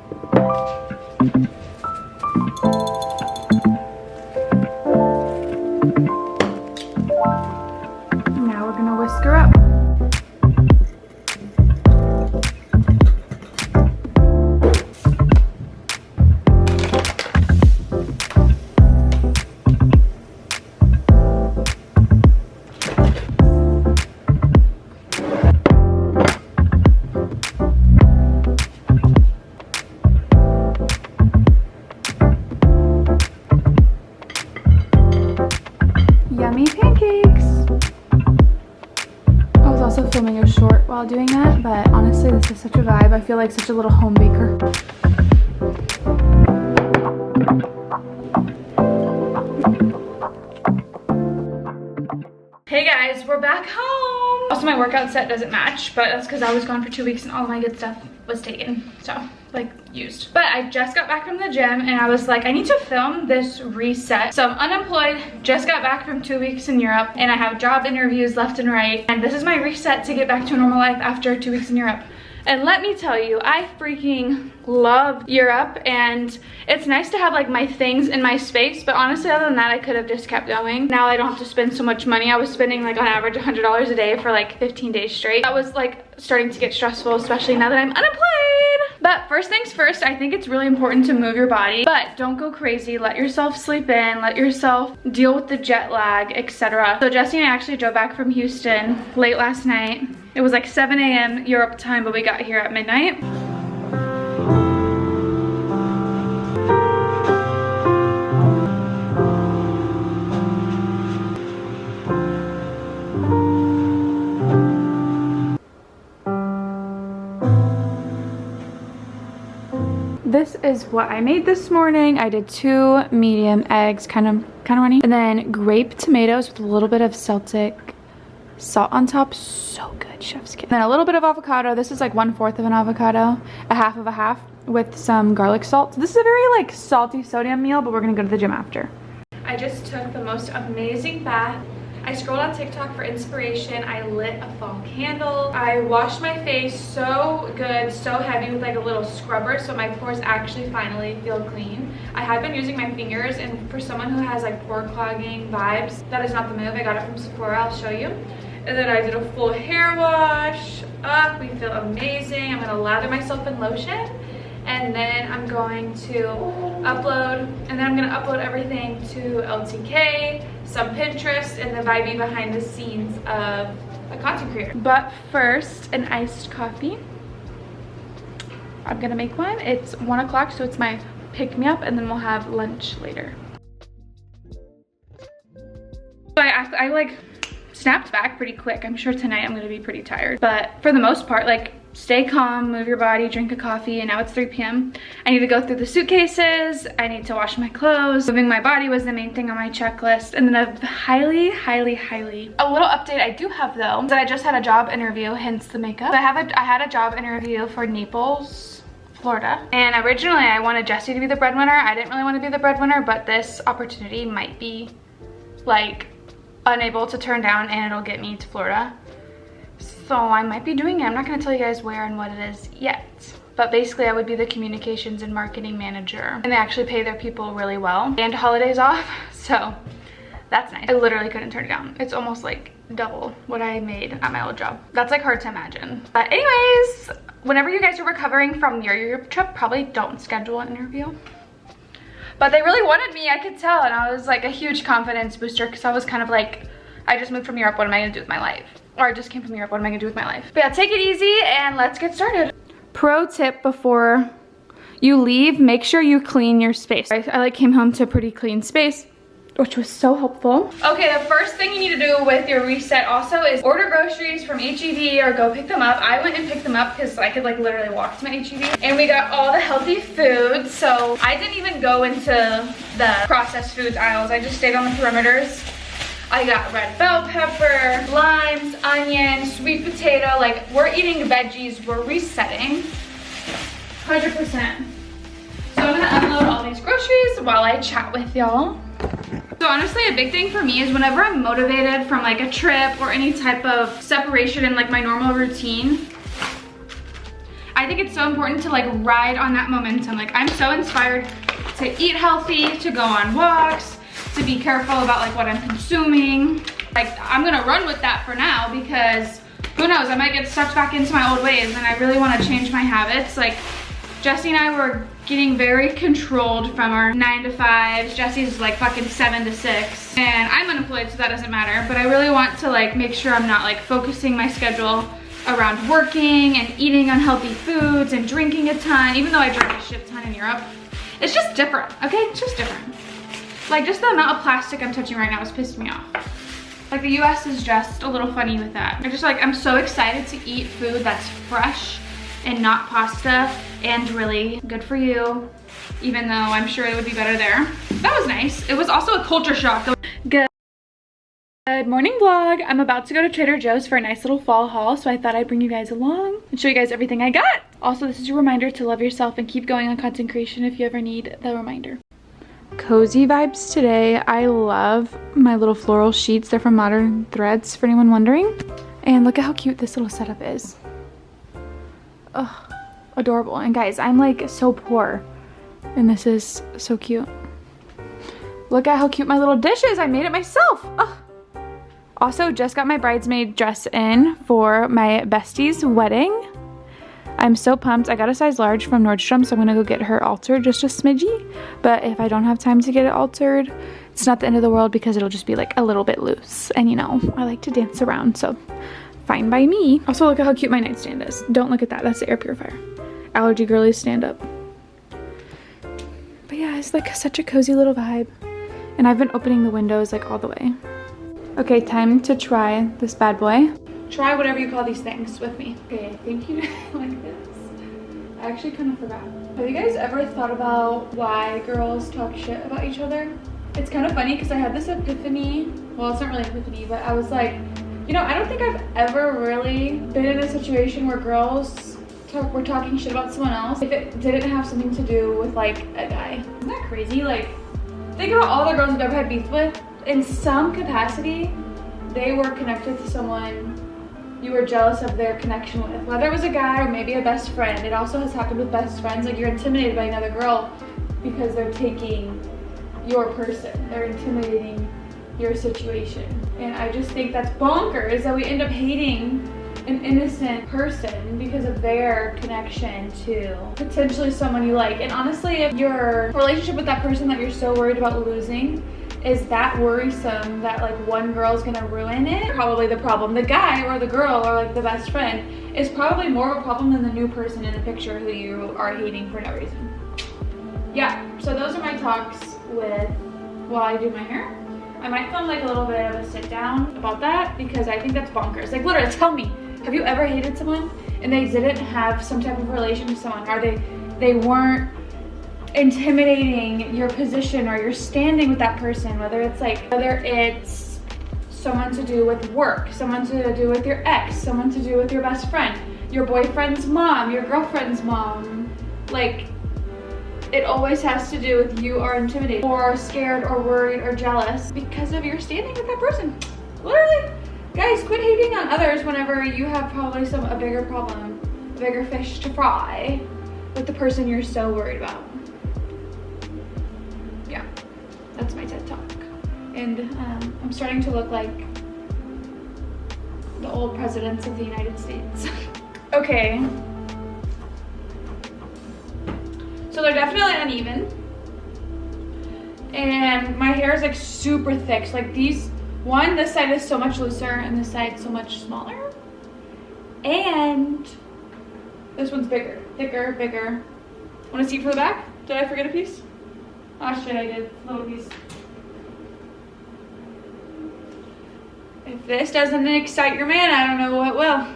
Now we're gonna whisk her up. Yummy pancakes. I was also filming a short while doing that, but honestly this is such a vibe. I feel like such a little home baker. Hey guys, we're back home. Also my workout set doesn't match, but that's because I was gone for 2 weeks and all my good stuff was taken, so like used. But I just got back from the gym and I was like, I need to film this reset. So I'm unemployed, just got back from 2 weeks in Europe, and I have job interviews left and right, and this is my reset to get back to a normal life after 2 weeks in Europe. And let me tell you, I freaking love Europe, and it's nice to have like my things in my space, but honestly other than that I could have just kept going. Now I don't have to spend so much money. I was spending like on average $100 a day for like 15 days straight. That was like starting to get stressful, especially now that I'm unemployed. But first things first, I think it's really important to move your body, but don't go crazy. Let yourself sleep in, let yourself deal with the jet lag, etc. So Jesse and I actually drove back from Houston late last night. It was like 7 a.m. Europe time, but we got here at midnight. This is what I made this morning. I did 2 medium eggs, kind of runny, and then grape tomatoes with a little bit of Celtic salt on top. So good, chef's kiss. Then a little bit of avocado. This is like 1/4 of an avocado, a half of a half, with some garlic salt. So this is a very like salty sodium meal, but we're gonna go to the gym after. I just took the most amazing bath. I scrolled on TikTok for inspiration. I lit a fall candle. I washed my face so good, so heavy with like a little scrubber, so my pores actually finally feel clean. I have been using my fingers, and for someone who has like pore clogging vibes, that is not the move. I got it from Sephora, I'll show you. And then I did a full hair wash. We feel amazing. I'm gonna lather myself in lotion, and then I'm going to upload, everything to LTK, some Pinterest, and the vibey behind the scenes of a content creator. But first, an iced coffee. I'm gonna make one. It's 1 o'clock, so it's my pick-me-up, and then we'll have lunch later. So I like snapped back pretty quick. I'm sure tonight I'm gonna be pretty tired, but for the most part, like, stay calm, move your body, drink a coffee, and now it's 3 p.m. I need to go through the suitcases. I need to wash my clothes. Moving my body was the main thing on my checklist. And then a little update I do have though, is that I just had a job interview, hence the makeup. I had a job interview for Naples, Florida. And originally I wanted Jesse to be the breadwinner. I didn't really want to be the breadwinner, but this opportunity might be like unable to turn down, and it'll get me to Florida. So I might be doing it. I'm not gonna tell you guys where and what it is yet. But basically I would be the communications and marketing manager. And they actually pay their people really well. And holidays off, so that's nice. I literally couldn't turn it down. It's almost like double what I made at my old job. That's like hard to imagine. But anyways, whenever you guys are recovering from your Europe trip, probably don't schedule an interview. But they really wanted me, I could tell. And I was like a huge confidence booster, because I was kind of like, I just moved from Europe, what am I gonna do with my life? Or I just came from Europe, what am I gonna do with my life? But yeah, take it easy and let's get started. Pro tip before you leave, make sure you clean your space. I like came home to a pretty clean space, which was so helpful. Okay, the first thing you need to do with your reset also is order groceries from HEB or go pick them up. I went and picked them up because I could like literally walk to my HEB. And we got all the healthy foods. So I didn't even go into the processed foods aisles. I just stayed on the perimeters. I got red bell pepper, limes, onion, sweet potato. Like, we're eating veggies, we're resetting, 100%. So I'm gonna unload all these groceries while I chat with y'all. So honestly, a big thing for me is whenever I'm motivated from like a trip or any type of separation in like my normal routine, I I think it's so important to like ride on that momentum. Like I'm so inspired to eat healthy, to go on walks, to be careful about like what I'm consuming. Like I'm gonna run with that for now because who knows, I might get sucked back into my old ways and I really wanna change my habits. Like Jesse and I were getting very controlled from our 9 to 5s. Jesse's like fucking 7 to 6. And I'm unemployed, so that doesn't matter. But I really want to like make sure I'm not like focusing my schedule around working and eating unhealthy foods and drinking a ton, even though I drink a shit ton in Europe. It's just different, okay? It's just different. Like just the amount of plastic I'm touching right now is pissing me off. Like the US is just a little funny with that. I'm so excited to eat food that's fresh and not pasta and really good for you, even though I'm sure it would be better there. That was nice. It was also a culture shock. Good morning vlog. I'm about to go to Trader Joe's for a nice little fall haul, so I thought I'd bring you guys along and show you guys everything I got. Also, this is your reminder to love yourself and keep going on content creation if you ever need the reminder. Cozy vibes today. I love my little floral sheets. They're from Modern Threads, for anyone wondering. And look at how cute this little setup is. Oh, adorable. And guys, I'm like so poor and this is so cute. Look at how cute my little dish is. I made it myself. Oh. Also just got my bridesmaid dress in for my bestie's wedding. I'm so pumped. I got a size large from Nordstrom, so I'm gonna go get her altered just a smidgy. But if I don't have time to get it altered, it's not the end of the world because it'll just be like a little bit loose. And you know, I like to dance around, so fine by me. Also, look at how cute my nightstand is. Don't look at that, that's the air purifier. Allergy girlies, stand up. But yeah, it's like such a cozy little vibe. And I've been opening the windows like all the way. Okay, time to try this bad boy. Try whatever you call these things with me. Okay, I think you like this. I actually kind of forgot. Have you guys ever thought about why girls talk shit about each other? It's kind of funny because I had this epiphany. Well, it's not really epiphany, but I was like, you know, I don't think I've ever really been in a situation where girls were talking shit about someone else if it didn't have something to do with like a guy. Isn't that crazy? Like, think about all the girls you've ever had beef with. In some capacity, they were connected to someone you were jealous of their connection with. Whether it was a guy or maybe a best friend. It also has happened with best friends. Like you're intimidated by another girl because they're taking your person. They're intimidating your situation. And I just think that's bonkers that we end up hating an innocent person because of their connection to potentially someone you like. And honestly, if your relationship with that person that you're so worried about losing is that worrisome that like one girl's gonna ruin it, probably the problem. The guy or the girl or like the best friend is probably more of a problem than the new person in the picture who you are hating for no reason. Yeah, so those are my talks with while I do my hair. I might film like a little bit of a sit down about that because I think that's bonkers. Like literally, tell me, have you ever hated someone and they didn't have some type of relation to someone, or they weren't intimidating your position or your standing with that person, whether it's someone to do with work, someone to do with your ex, someone to do with your best friend, your boyfriend's mom, your girlfriend's mom. Like, it always has to do with you are intimidated or scared or worried or jealous because of your standing with that person. Literally. Guys, quit hating on others whenever you have probably a bigger problem, a bigger fish to fry with the person you're so worried about. Yeah, that's my TED Talk. And I'm starting to look like the old presidents of the United States. Okay. So they're definitely uneven. And my hair is like super thick. So like these, this side is so much looser and this side so much smaller. And this one's bigger, thicker, bigger. Want to see for the back? Did I forget a piece? Oh shit, I did. Little piece. If this doesn't excite your man, I don't know what will.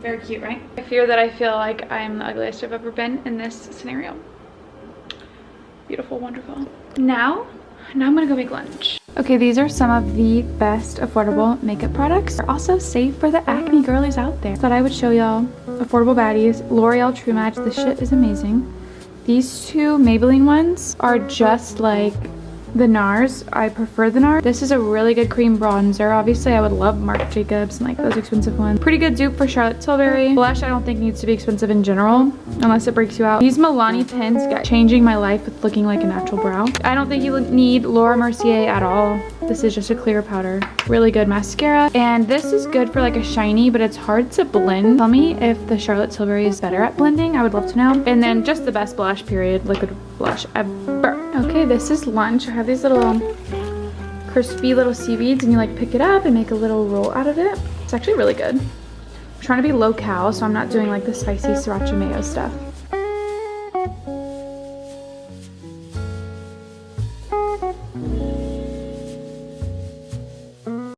Very cute, right? I fear that I feel like I'm the ugliest I've ever been in this scenario. Beautiful, wonderful. Now I'm gonna go make lunch. Okay, these are some of the best affordable makeup products. They're also safe for the acne girlies out there. Thought I would show y'all affordable baddies. L'Oreal True Match, this shit is amazing. These two Maybelline ones are just like the NARS. I prefer the NARS. This is a really good cream bronzer. Obviously, I would love Marc Jacobs and like those expensive ones. Pretty good dupe for Charlotte Tilbury. Blush, I don't think needs to be expensive in general, unless it breaks you out. These Milani pens got changing my life with looking like a natural brow. I don't think you need Laura Mercier at all. This is just a clear powder. Really good mascara. And this is good for like a shiny, but it's hard to blend. Tell me if the Charlotte Tilbury is better at blending. I would love to know. And then just the best blush, period. Liquid blush ever. Okay, this is lunch. I have these little crispy little seaweeds, and you like pick it up and make a little roll out of it. It's actually really good. I'm trying to be low cal, so I'm not doing like the spicy sriracha mayo stuff.